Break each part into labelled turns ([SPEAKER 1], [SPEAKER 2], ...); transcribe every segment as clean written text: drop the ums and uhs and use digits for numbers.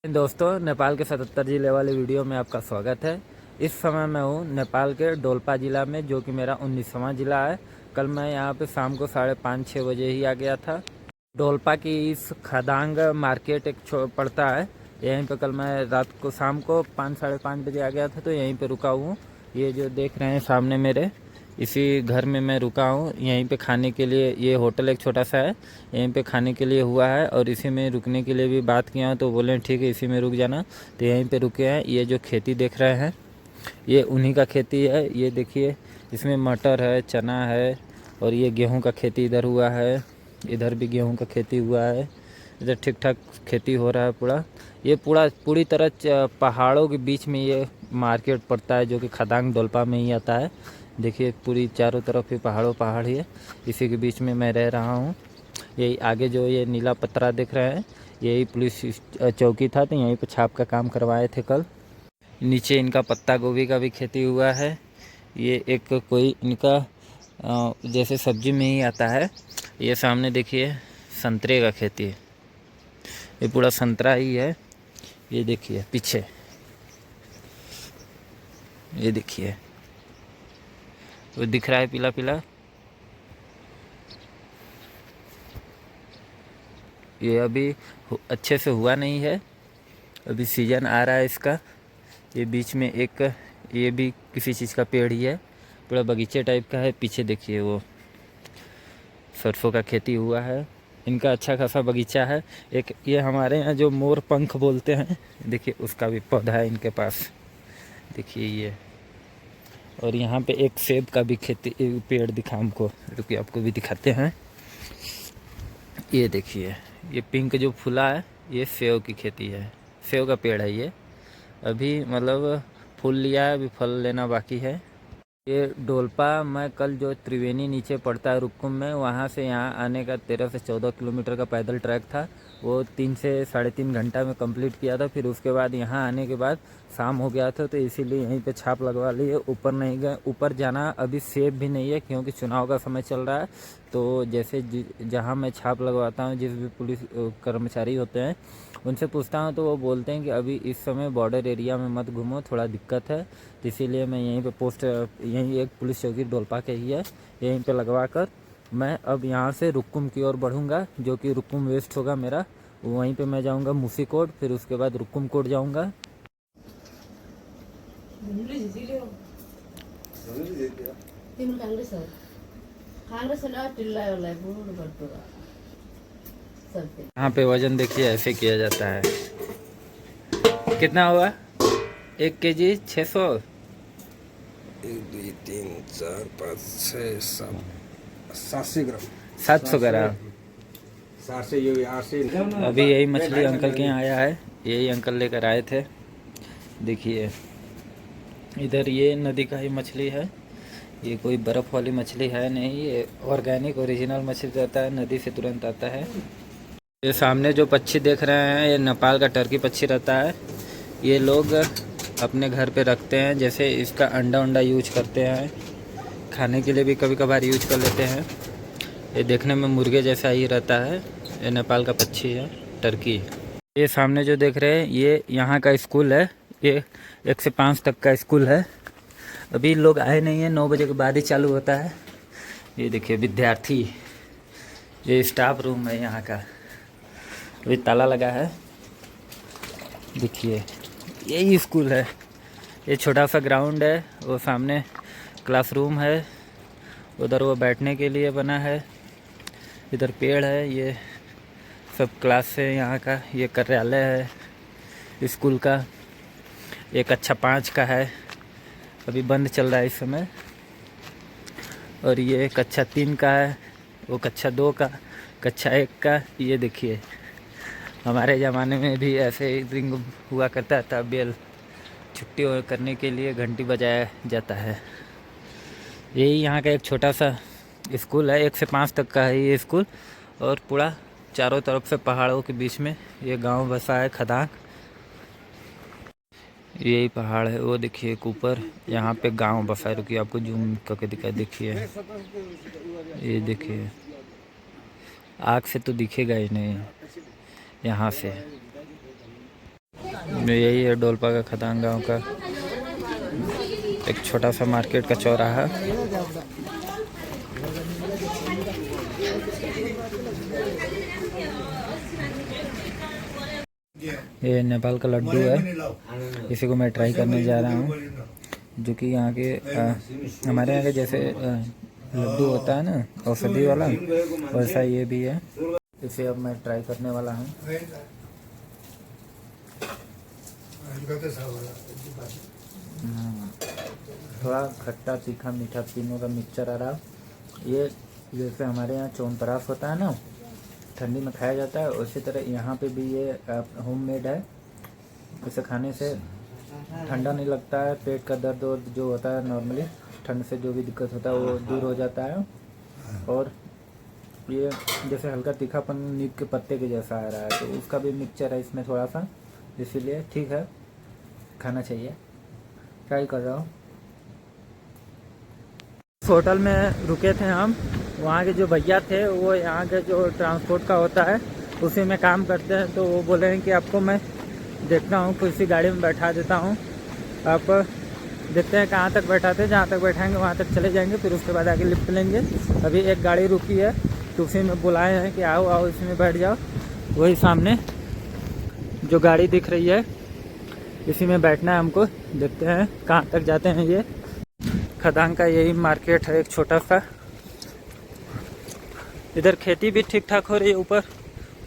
[SPEAKER 1] दोस्तों, नेपाल के 77 ज़िले वाले वीडियो में आपका स्वागत है। इस समय मैं हूँ नेपाल के डोल्पा ज़िला में, जो कि मेरा 19वां ज़िला है। कल मैं यहाँ पे शाम को 5:30-6 बजे ही आ गया था। डोल्पा की इस खदांग मार्केट एक पड़ता है, यहीं पे कल मैं रात को शाम को 5-5:30 बजे आ गया था, तो यहीं पे रुका हूँ। ये जो देख रहे हैं सामने मेरे, इसी घर में मैं रुका हूँ। यहीं पे खाने के लिए, ये होटल एक छोटा सा है, यहीं पे खाने के लिए हुआ है। और इसी में रुकने के लिए भी बात किया तो बोले ठीक है इसी में रुक जाना, तो यहीं पे रुके हैं। ये जो खेती देख रहे हैं ये उन्हीं का खेती है। ये देखिए, इसमें मटर है, चना है, और ये गेहूं का खेती इधर हुआ है। इधर भी गेहूं का खेती हुआ है। इधर ठीक ठाक खेती हो रहा है पूरा। ये पूरी तरह पहाड़ों के बीच में ये मार्केट पड़ता है, जो कि खदांग डोल्पा में ही आता है। देखिए पूरी चारों तरफ ही पहाड़ ही है, इसी के बीच में मैं रह रहा हूँ। यही आगे जो ये नीला पत्रा दिख रहा है, यही पुलिस चौकी था, तो यहीं पर छाप का काम करवाए थे कल। नीचे इनका पत्ता गोभी का भी खेती हुआ है। ये एक कोई इनका जैसे सब्जी में ही आता है। ये सामने देखिए संतरे का खेती है, ये पूरा संतरा ही है। ये देखिए पीछे, ये देखिए वो दिख रहा है पीला पीला। ये अभी अच्छे से हुआ नहीं है, अभी सीजन आ रहा है इसका। ये बीच में एक, ये भी किसी चीज़ का पेड़ ही है, पूरा बगीचे टाइप का है। पीछे देखिए वो सरसों का खेती हुआ है। इनका अच्छा खासा बगीचा है। एक ये हमारे यहाँ जो मोर पंख बोलते हैं, देखिए उसका भी पौधा है इनके पास, देखिए ये। और यहाँ पे एक सेब का भी खेती पेड़ दिखा हमको, रुकिए आपको भी दिखाते हैं। ये देखिए, ये पिंक जो फूला है ये सेब की खेती है, सेब का पेड़ है ये। अभी मतलब फूल लिया है, अभी फल लेना बाकी है। ये डोल्पा, मैं कल जो त्रिवेणी नीचे पड़ता है रुक्कुम में, वहाँ से यहाँ आने का 13 से 14 किलोमीटर का पैदल ट्रैक था। वो 3 से 3.5 घंटा में कंप्लीट किया था। फिर उसके बाद यहाँ आने के बाद शाम हो गया था, तो इसीलिए यहीं पे छाप लगवा लिए। ऊपर नहीं गए, ऊपर जाना अभी सेफ भी नहीं है, क्योंकि चुनाव का समय चल रहा है। तो जैसे जहाँ मैं छाप लगवाता हूँ, जिस भी पुलिस कर्मचारी होते हैं उनसे पूछता हूँ, तो वो बोलते हैं कि अभी इस समय बॉर्डर एरिया में मत घूमो, थोड़ा दिक्कत है। तो इसीलिए मैं यहीं पे पोस्ट, यहीं एक पुलिस चौकी डोल्पा के ही है, यहीं पे लगवा कर मैं अब यहाँ से रुक्कुम की ओर बढ़ूँगा, जो कि रुक्कुम वेस्ट होगा मेरा। वहीं पे मैं जाऊँगा मूसीकोट, फिर उसके बाद रुक्कुम कोट जाऊँगा। यहाँ पे वजन देखिए ऐसे किया जाता है। कितना हुआ? 1 केजी 600।
[SPEAKER 2] 1 2 3 4 5 6 7 700 ग्राम।
[SPEAKER 1] 700 ग्राम।
[SPEAKER 2] 700 ये 800।
[SPEAKER 1] अभी यही मछली अंकल के यहाँ आया है, यही अंकल लेकर आए थे। देखिए इधर ये नदी का ही मछली है, ये कोई बर्फ़ वाली मछली है नहीं, ये ऑर्गेनिक ओरिजिनल मछली रहता है, नदी से तुरंत आता है। ये सामने जो पक्षी देख रहे हैं, ये नेपाल का टर्की पक्षी रहता है। ये लोग अपने घर पे रखते हैं, जैसे इसका अंडा यूज करते हैं, खाने के लिए भी कभी कभार यूज कर लेते हैं। ये देखने में मुर्गे जैसा ही रहता है। ये नेपाल का पक्षी है, टर्की। ये सामने जो देख रहे हैं ये यहाँ का स्कूल है, ये 1 से 5 तक का स्कूल है। अभी लोग आए नहीं हैं, 9 बजे के बाद ही चालू होता है। ये देखिए विद्यार्थी, ये स्टाफ रूम है यहाँ का, अभी ताला लगा है। देखिए यही स्कूल है। ये छोटा सा ग्राउंड है, वो सामने क्लासरूम है, उधर वो बैठने के लिए बना है। इधर पेड़ है, ये सब क्लास है यहाँ का। ये कार्यालय है स्कूल का। ये कक्षा 5 का है, अभी बंद चल रहा है इस समय। और ये कक्षा 3 का है, वो कक्षा 2 का, कक्षा 1 का। ये देखिए हमारे ज़माने में भी ऐसे ही रिंग हुआ करता था, बेल छुट्टी करने के लिए घंटी बजाया जाता है। यही यहाँ का एक छोटा सा स्कूल है, 1 से 5 तक का है ये स्कूल। और पूरा चारों तरफ से पहाड़ों के बीच में ये गांव बसा है, खदान। यही पहाड़ है, वो देखिए एक ऊपर, यहाँ पे गांव बसा है। रुकिए आपको जूम करके दिखा, देखिए ये देखिए, आँख से तो दिखेगा ही नहीं यहाँ से। यही है डोलपा का खदान गांव का एक छोटा सा मार्केट का चौराहा। ये नेपाल का लड्डू है, इसी को मैं ट्राई करने जा रहा हूँ, जो कि यहाँ के हमारे यहाँ के जैसे लड्डू होता है ना औषधि वाला, वैसा ये भी है। इसे अब मैं ट्राई करने वाला हूँ। थोड़ा खट्टा तीखा मीठा तीनों का मिक्सचर आ रहा। ये जैसे हमारे यहाँ चौनप्राश होता है ना, ठंडी में खाया जाता है, उसी तरह यहाँ पे भी ये होममेड है। इसे खाने से ठंडा नहीं लगता है, पेट का दर्द और जो होता है नॉर्मली ठंड से जो भी दिक्कत होता है वो दूर हो जाता है। और ये जैसे हल्का तीखापन नीम के पत्ते के जैसा आ रहा है, तो उसका भी मिक्सचर है इसमें थोड़ा सा, इसीलिए ठीक है, खाना चाहिए। ट्राई कर रहा हूँ। होटल में रुके थे हम, वहाँ के जो भैया थे वो यहाँ के जो ट्रांसपोर्ट का होता है उसी में काम करते हैं, तो वो बोले हैं कि आपको मैं देखता हूँ किसी गाड़ी में बैठा देता हूँ, आप देखते हैं कहाँ तक बैठाते हैं, जहाँ तक बैठाएंगे वहाँ तक चले जाएंगे, फिर उसके बाद आगे लिफ्ट लेंगे। अभी एक गाड़ी रुकी है तो उसी में बुलाए हैं कि आओ आओ इसी में बैठ जाओ। वही सामने जो गाड़ी दिख रही है इसी में बैठना है हमको, देखते हैं कहाँ तक जाते हैं। ये खदान का यही मार्केट है एक छोटा सा। इधर खेती भी ठीक ठाक हो रही है, ऊपर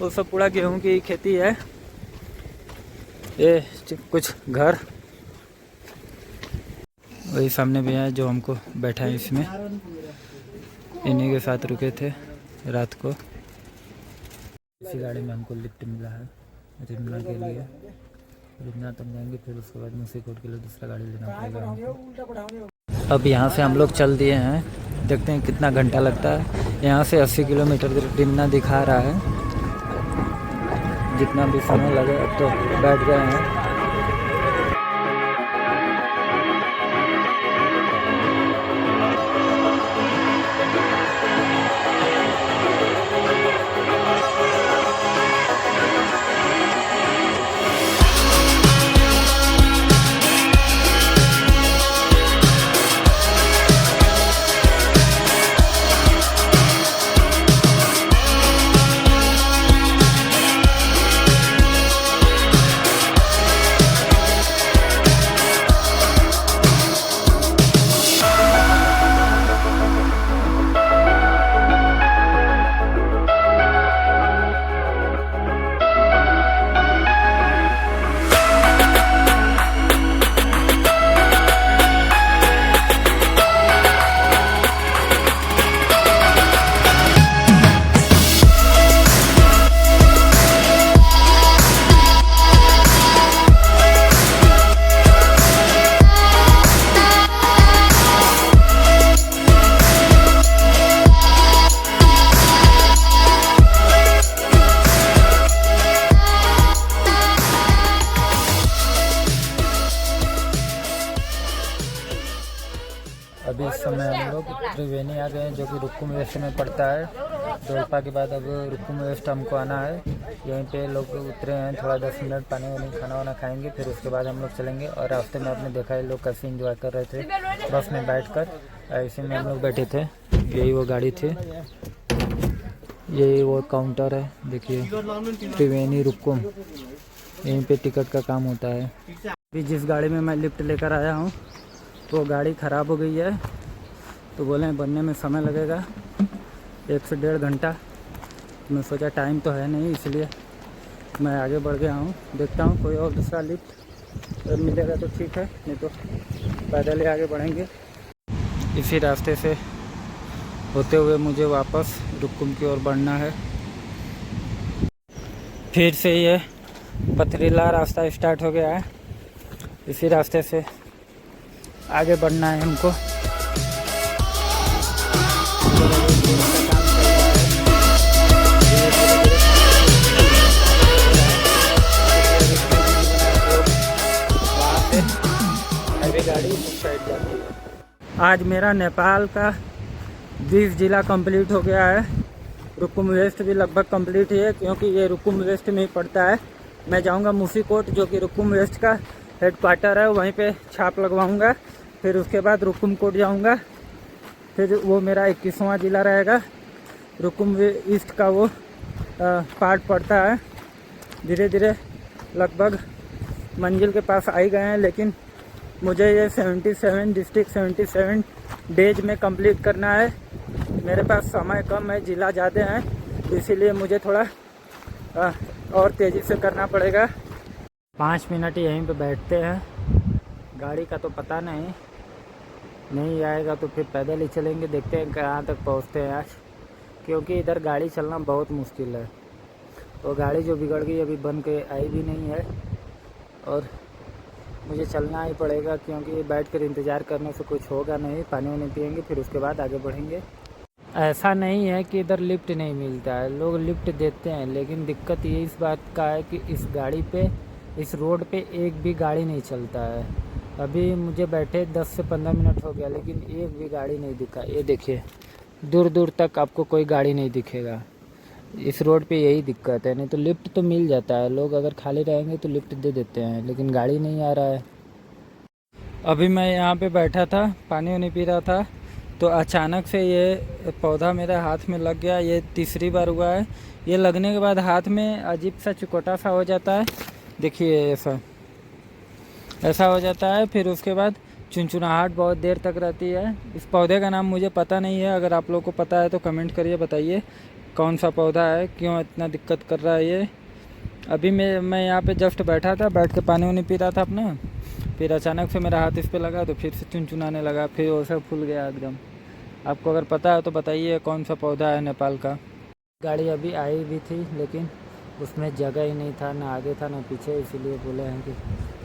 [SPEAKER 1] वो सब पूरा गेहूं की खेती है। ये कुछ घर वही सामने भी है जो हमको बैठा है इसमें, इन्हीं के साथ रुके थे रात को। इसी गाड़ी में हमको लिफ्ट मिला है रिमना के लिए, रिमना तक जाएंगे, फिर उसके बाद मुसीकोट के लिए दूसरा गाड़ी लेना पड़ेगा हमको। अब यहाँ से हम लोग चल दिए हैं, देखते हैं कितना घंटा लगता है। यहाँ से 80 किलोमीटर रिमना दिखा रहा है, जितना भी समय लगे अब तो बैठ गए हैं। अभी इस समय हम लोग त्रिवेणी आ गए हैं, जो कि रुक्कुम वेस्ट में पड़ता है। डोलपा के बाद अब रुक्कुम वेस्ट हमको आना है। यहीं पे लोग उतरे हैं, थोड़ा 10 मिनट पानी वानी खाना वाना खाएंगे, फिर उसके बाद हम लोग चलेंगे। और रास्ते में आपने देखा है लोग कैसे इंजॉय कर रहे थे बस में बैठकर, ऐसे में हम लोग बैठे थे। यही वो गाड़ी थी, यही वो काउंटर है, देखिए त्रिवेणी रुक्कुम, यहीं पे टिकट का काम होता है। अभी जिस गाड़ी में मैं लिफ्ट लेकर आया हूँ तो गाड़ी ख़राब हो गई है, तो बोले बनने में समय लगेगा 1 से 1.5 घंटा। मैं सोचा टाइम तो है नहीं, इसलिए मैं आगे बढ़ गया हूँ। देखता हूँ कोई और दूसरा लिफ्ट मिलेगा तो ठीक है, नहीं तो पैदल ही आगे बढ़ेंगे। इसी रास्ते से होते हुए मुझे वापस रुक्कुम की ओर बढ़ना है। फिर से ये पथरीला रास्ता स्टार्ट हो गया है, इसी रास्ते से आगे बढ़ना है हमको। आज मेरा नेपाल का 20 जिला कंप्लीट हो गया है। रुक्कुम वेस्ट भी लगभग कंप्लीट ही है, क्योंकि ये रुक्कुम वेस्ट में ही पड़ता है।
[SPEAKER 3] मैं जाऊंगा मूसीकोट, जो कि रुकुम वेस्ट का हेडक्वार्टर है, वहीं पे छाप लगवाऊंगा। फिर उसके बाद रुकुम कोट जाऊंगा, फिर वो मेरा 21वां ज़िला रहेगा। रुकुम ईस्ट का वो पार्ट पड़ता है। धीरे धीरे लगभग मंजिल के पास आ ही गए हैं, लेकिन मुझे ये 77 डिस्ट्रिक्ट 77 डेज में कंप्लीट करना है। मेरे पास समय कम है, ज़िला ज़्यादा हैं, इसीलिए मुझे थोड़ा और तेज़ी से करना पड़ेगा। 5 मिनट यहीं पे बैठते हैं। गाड़ी का तो पता नहीं आएगा तो फिर पैदल ही चलेंगे। देखते हैं कहाँ तक पहुँचते हैं आज, क्योंकि इधर गाड़ी चलना बहुत मुश्किल है। और गाड़ी जो बिगड़ गई अभी बन के आई भी नहीं है, और मुझे चलना ही पड़ेगा, क्योंकि बैठ कर इंतज़ार करने से कुछ होगा नहीं। पानी वानी पियेंगे, फिर उसके बाद आगे बढ़ेंगे। ऐसा नहीं है कि इधर लिफ्ट नहीं मिलता है, लोग लिफ्ट देते हैं, लेकिन दिक्कत ये इस बात का है कि इस गाड़ी पे, इस रोड पे एक भी गाड़ी नहीं चलता है। अभी मुझे बैठे 10 से 15 मिनट हो गया, लेकिन एक भी गाड़ी नहीं दिखा। ये देखिए, दूर दूर तक आपको कोई गाड़ी नहीं दिखेगा। इस रोड पे यही दिक्कत है। नहीं तो लिफ्ट तो मिल जाता है, लोग अगर खाली रहेंगे तो लिफ्ट दे देते हैं, लेकिन गाड़ी नहीं आ रहा है। अभी मैं यहाँ पे बैठा था, पानी वानी पी रहा था, तो अचानक से ये पौधा मेरे हाथ में लग गया। ये तीसरी बार हुआ है। ये लगने के बाद हाथ में अजीब सा चिकोटा सा हो जाता है। देखिए ऐसा हो जाता है। फिर उसके बाद चुनचुनाहट बहुत देर तक रहती है। इस पौधे का नाम मुझे पता नहीं है, अगर आप लोगों को पता है तो कमेंट करिए, बताइए कौन सा पौधा है, क्यों इतना दिक्कत कर रहा है ये। अभी मैं यहाँ पे जस्ट बैठा था, बैठ के पानी वानी पी रहा था अपना, फिर अचानक से मेरा हाथ इस पे लगा तो फिर से चुनचुनाने लगा, फिर वो सब फूल गया एकदम। आपको अगर पता है तो बताइए कौन सा पौधा है नेपाल का। गाड़ी अभी आई भी थी, लेकिन उसमें जगह ही नहीं था, ना आगे था ना पीछे, इसीलिए बोले हैं कि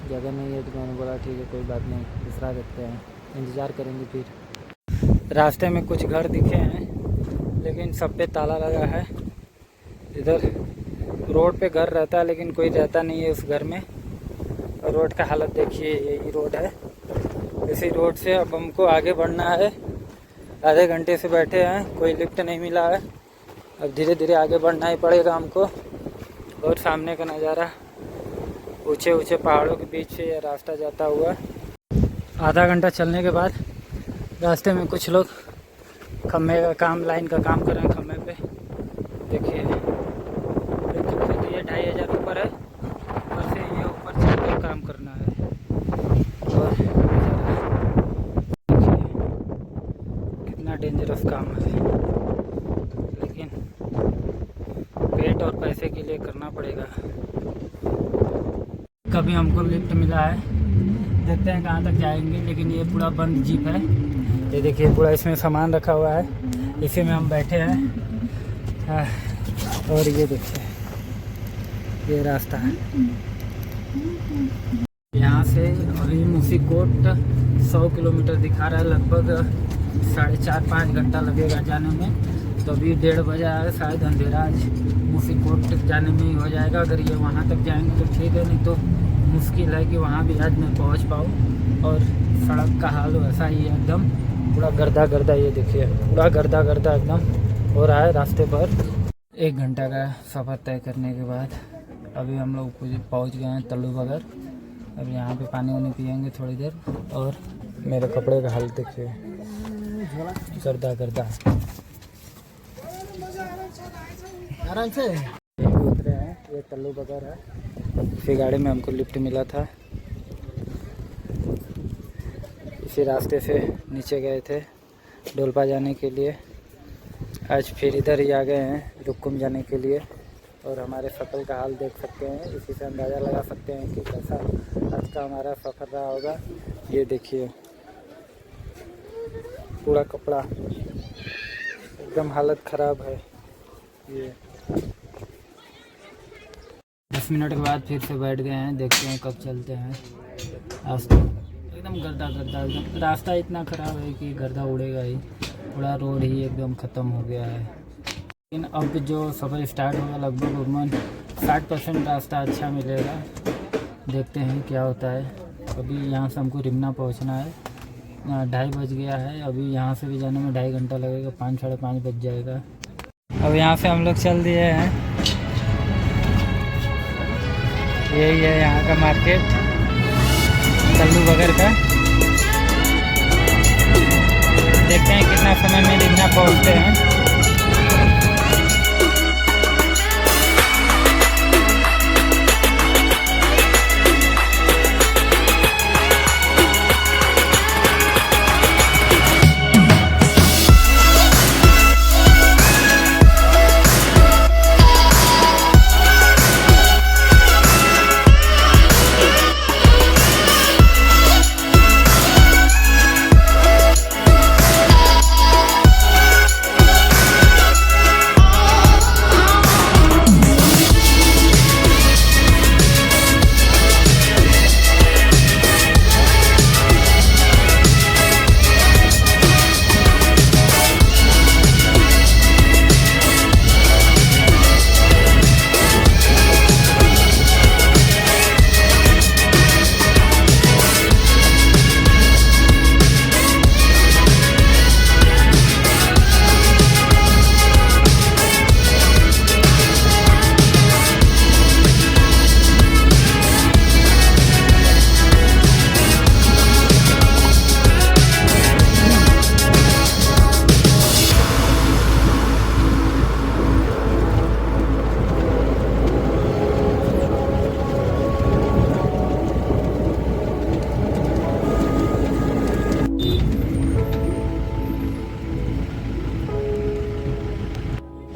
[SPEAKER 3] जगह नहीं है। तो मैंने बोला ठीक है, कोई बात नहीं, दूसरा देखते हैं, इंतज़ार करेंगे। फिर रास्ते में कुछ घर दिखे हैं, लेकिन सब पे ताला लगा है। इधर रोड पे घर रहता है, लेकिन कोई रहता नहीं है उस घर में। और रोड का हालत देखिए, यही रोड है। इसी रोड से अब हमको आगे बढ़ना है। आधे घंटे से बैठे हैं, कोई लिफ्ट नहीं मिला है। अब धीरे धीरे आगे बढ़ना ही पड़ेगा हमको। और सामने का नज़ारा, ऊंचे ऊंचे पहाड़ों के बीच से यह रास्ता जाता हुआ। आधा घंटा चलने के बाद रास्ते में कुछ लोग खम्भे का काम, लाइन का काम कर रहे हैं खम्भे पे। देखिए तो ये 2500 ऊपर है, ऊपर से ये ऊपर चढ़ के काम करना है। और देखिए कितना डेंजरस काम है, लेकिन पेट और पैसे के लिए करना पड़ेगा। कभी हमको लिफ्ट मिला है, देखते हैं कहाँ तक जाएंगे। लेकिन ये पूरा बंद जीप है। ये देखिए पूरा इसमें सामान रखा हुआ है, इसी में हम बैठे हैं। और ये देखिए ये रास्ता है यहाँ से। और ये मूसीकोट 100 किलोमीटर दिखा रहा है, लगभग 4.5-5 घंटा लगेगा जाने में। तो अभी 1:30 बजा है, शायद अंधेरा आज मूसीकोट जाने में ही हो जाएगा। अगर ये वहाँ तक जाएंगे तो ठीक है, नहीं तो मुश्किल है कि वहाँ भी आज मैं पहुँच पाऊँ। और सड़क का हाल वैसा ही है, एकदम पूरा गर्दा। ये देखिए पूरा गर्दा एकदम हो रहा है रास्ते पर। 1 घंटा का सफ़र तय करने के बाद अभी हम लोग पहुँच गए हैं तल्लू बगर। अब यहाँ पे पानी वानी पियेंगे थोड़ी देर। और मेरे कपड़े का हालत देखिए, गर्दा। आराम से उतरे हैं, ये तल्लू बगर है। इसी गाड़ी में हमको लिफ्ट मिला था, इसी रास्ते से नीचे गए थे डोलपा जाने के लिए। आज फिर इधर ही आ गए हैं रुकुम जाने के लिए। और हमारे शक्ल का हाल देख सकते हैं, इसी से अंदाज़ा लगा सकते हैं कि कैसा आज का हमारा सफ़र रहा होगा। ये देखिए पूरा कपड़ा एकदम हालत ख़राब है। ये 10 मिनट के बाद फिर से बैठ गए हैं, देखते हैं कब चलते हैं। आज तो एकदम गर्दा एकदम, रास्ता इतना ख़राब है कि गर्दा उड़ेगा ही। पूरा रोड ही एकदम ख़त्म हो गया है। लेकिन अब जो सफ़र स्टार्ट होगा, लगभग 60% रास्ता अच्छा मिलेगा। देखते हैं क्या होता है। अभी यहाँ से हमको रिमना पहुँचना है, 2:30 बज गया है। अभी यहाँ से भी जाने में 2.5 घंटा लगेगा, 5-5:30 बज जाएगा। अब यहाँ से हम लोग चल दिए हैं यही है यहाँ का मार्केट कल्लू बगर का। देखते हैं कितना समय में रिमना पहुँचते हैं।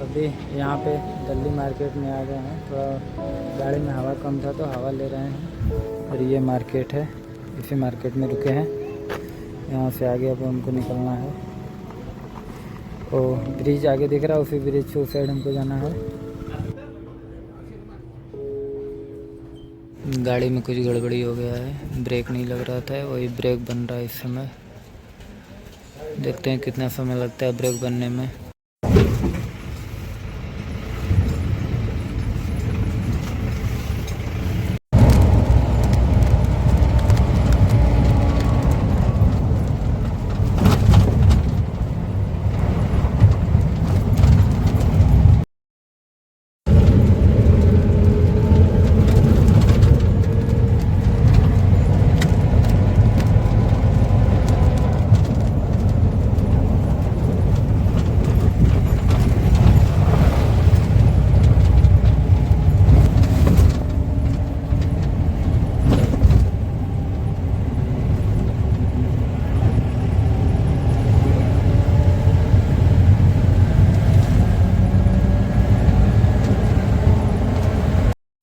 [SPEAKER 3] अभी यहाँ पे दिल्ली मार्केट में आ गए हैं। थोड़ा गाड़ी में हवा कम था तो हवा ले रहे हैं। और ये मार्केट है, इसी मार्केट में रुके हैं। यहाँ से आगे अब हमको निकलना है। और ब्रिज आगे दिख रहा है, उसी ब्रिज से उस साइड हमको जाना है। गाड़ी में कुछ गड़बड़ी हो गया है, ब्रेक नहीं लग रहा था, वही ब्रेक बन रहा है इस समय। देखते हैं कितना समय लगता है ब्रेक बनने में।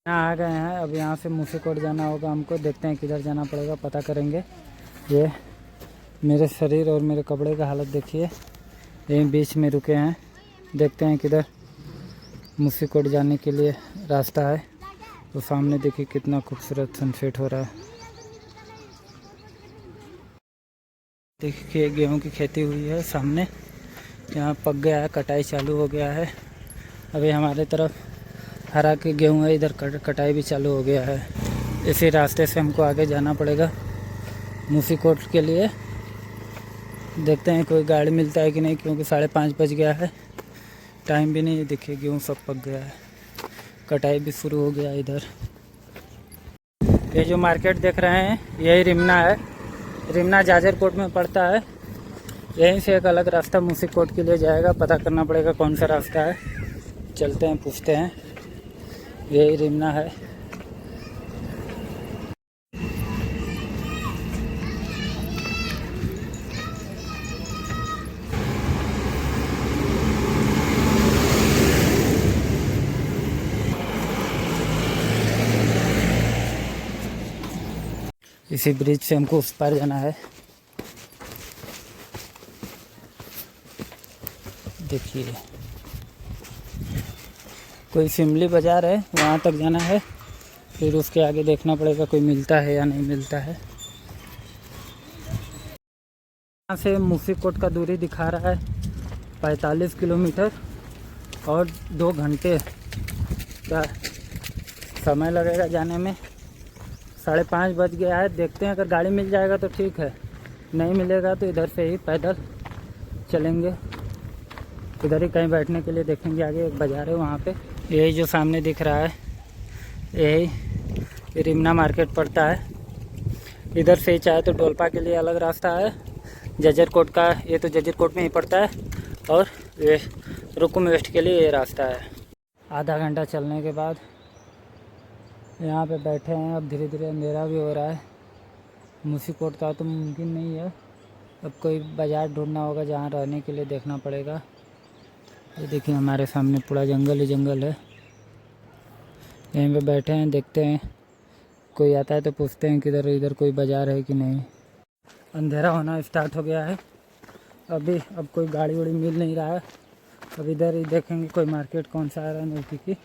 [SPEAKER 3] यहाँ आ गए हैं। अब यहाँ से मूसीकोट जाना होगा हमको। देखते हैं किधर जाना पड़ेगा, पता करेंगे। ये मेरे शरीर और मेरे कपड़े का हालत देखिए, यहीं बीच में रुके हैं। देखते हैं किधर मूसीकोट जाने के लिए रास्ता है। तो सामने देखिए कितना खूबसूरत सनसेट हो रहा है। देखिए गेहूं की खेती हुई है सामने, यहाँ पक गया है, कटाई चालू हो गया है। अभी हमारे तरफ हरा के गेहूँ है, इधर कटाई भी चालू हो गया है। इसी रास्ते से हमको आगे जाना पड़ेगा मूसीकोट के लिए। देखते हैं कोई गाड़ी मिलता है कि नहीं, क्योंकि 5:30 बज गया है, टाइम भी नहीं है। देखिए गेहूँ सब पक गया है, कटाई भी शुरू हो गया है इधर। ये जो मार्केट देख रहे हैं यही रिमना है। रिमना जाजरकोट में पड़ता है। यहीं से एक अलग रास्ता मूसीकोट के लिए जाएगा, पता करना पड़ेगा कौन सा रास्ता है। चलते हैं, पूछते हैं। यही रिमना है। इसी ब्रिज से हमको उस पार जाना है। देखिए कोई सिमली बाज़ार है, वहाँ तक जाना है। फिर उसके आगे देखना पड़ेगा कोई मिलता है या नहीं मिलता है। यहाँ से मूसीकोट का दूरी दिखा रहा है 45 किलोमीटर और 2 घंटे का समय लगेगा जाने में। 5:30 बज गया है। देखते हैं, अगर गाड़ी मिल जाएगा तो ठीक है, नहीं मिलेगा तो इधर से ही पैदल चलेंगे। इधर ही कहीं बैठने के लिए देखेंगे। आगे एक बाज़ार है, वहाँ पे यही जो सामने दिख रहा है यही ये रिमना मार्केट पड़ता है। इधर से ही चाहे तो डोलपा के लिए अलग रास्ता है, जजरकोट का, ये तो जजरकोट में ही पड़ता है, और ये रुकुम वेस्ट के लिए ये रास्ता है। आधा घंटा चलने के बाद यहाँ पे बैठे हैं। अब धीरे धीरे अंधेरा भी हो रहा है। मूसीकोट का तो मुमकिन नहीं है, अब कोई बाज़ार ढूंढना होगा जहाँ रहने के लिए, देखना पड़ेगा। ये देखिए हमारे सामने पूरा जंगल ही जंगल है। यहीं पे बैठे हैं, देखते हैं कोई आता है तो पूछते हैं किधर इधर कोई बाज़ार है कि नहीं। अंधेरा होना स्टार्ट हो गया है अब कोई गाड़ी वाड़ी मिल नहीं रहा है। अब इधर ही देखेंगे कोई मार्केट कौन सा आ रहा है नज़दीकी,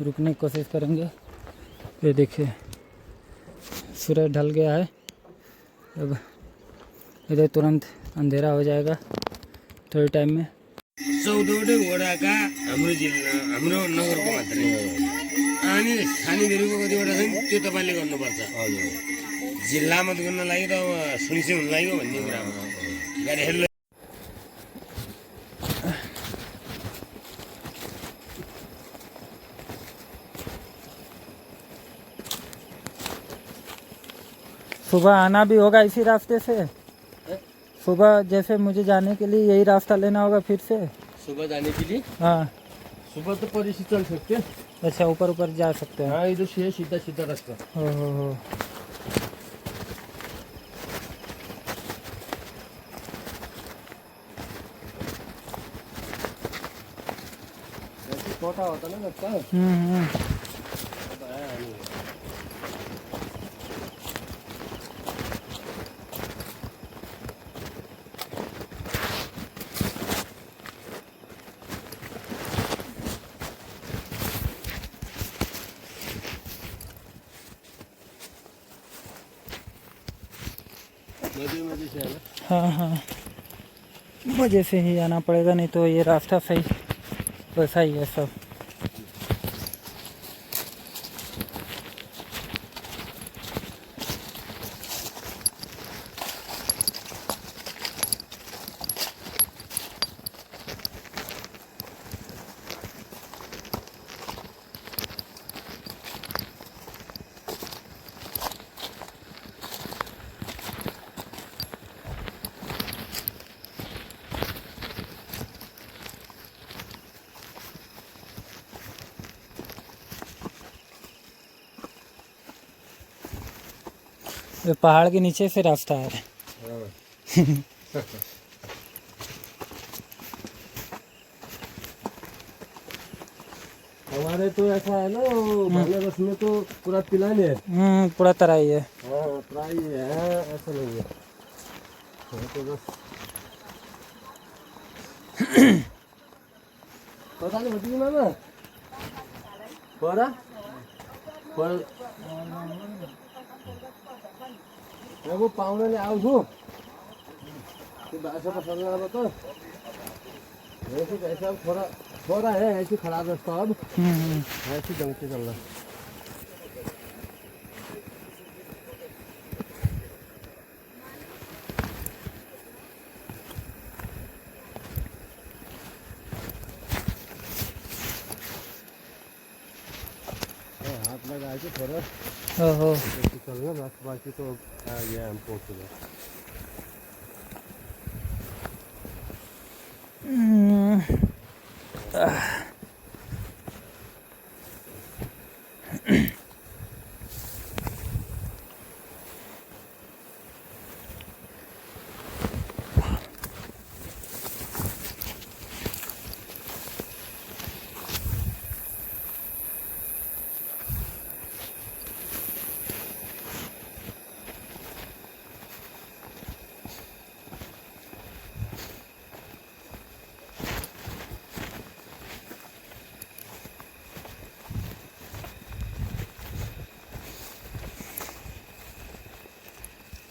[SPEAKER 3] रुकने की कोशिश करेंगे। ये देखिए सूरज ढल गया है, अब इधर तुरंत अंधेरा हो जाएगा थोड़ी टाइम में।
[SPEAKER 2] 14वटै वडाका हाम्रो जिल्ला, हाम्रो नगरको मात्रै अनि खानीभिरको कतिवटा छन् त्यो तपाईँले गर्नुपर्छ। जिल्लामा गर्न लागि त अब सुनिसे हुन लाग्यो भन्ने कुरा हो। गाडीहरू
[SPEAKER 3] सुबह आना भी होगा इसी रास्ते से, सुबह जैसे मुझे जाने के लिए यही रास्ता लेना होगा फिर से।
[SPEAKER 2] सुबह जाने के लिए
[SPEAKER 3] हाँ
[SPEAKER 2] सुबह तो पर से चल सकते हैं।
[SPEAKER 3] अच्छा, ऊपर ऊपर जा सकते हैं।
[SPEAKER 2] हाँ इधर से सीधा सीधा रास्ता।
[SPEAKER 3] हो।
[SPEAKER 2] छोटा होता ना रास्ता। मजे से आना।
[SPEAKER 3] हाँ मजे से ही आना पड़ेगा, नहीं तो ये रास्ता सही वैसा ही है सब। ये पहाड़ के नीचे से रास्ता है।
[SPEAKER 2] हमारे तो ऐसा है ना, बनारस में तो पूरा पिलान है।
[SPEAKER 3] पूरा तराई है।
[SPEAKER 2] हाँ तराई है, ऐसा नहीं है। तो बस पता नहीं होती मामा पर वो पाहुनाले आउँछु त्यो बाछा पसलमा अब त ऐसा थोड़ा है ऐसी खराब रास्ता। अब ऐसी ढंग से चलना। हाथ लगा के थोड़ा
[SPEAKER 3] ओहो
[SPEAKER 2] चलना, बाकी तो आ गया हम पहुँच गए।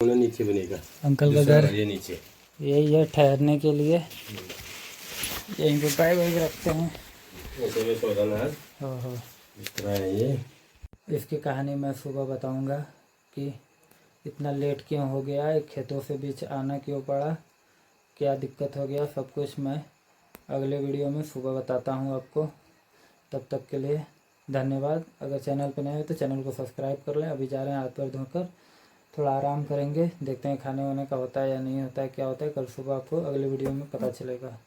[SPEAKER 2] नीचे बनेगा
[SPEAKER 3] अंकल का घर,
[SPEAKER 2] ये नीचे
[SPEAKER 3] यही है ठहरने के लिए। यहीं पे बैग वैग रखते हैं।
[SPEAKER 2] ऐसे में सो जाना है।
[SPEAKER 3] ओहो
[SPEAKER 2] इस तरह है ये।
[SPEAKER 3] इसकी कहानी मैं सुबह बताऊंगा कि इतना लेट क्यों हो गया, खेतों से बीच आना क्यों पड़ा, क्या दिक्कत हो गया, सब कुछ मैं अगले वीडियो में सुबह बताता हूँ आपको। तब तक के लिए धन्यवाद। अगर चैनल पे नए हो तो चैनल को सब्सक्राइब कर लें। अभी जा रहे हैं हाथ पैर धोकर, थोड़ा आराम करेंगे, देखते हैं खाने वाने का होता है या नहीं होता है, क्या होता है, कल सुबह आपको अगले वीडियो में पता चलेगा।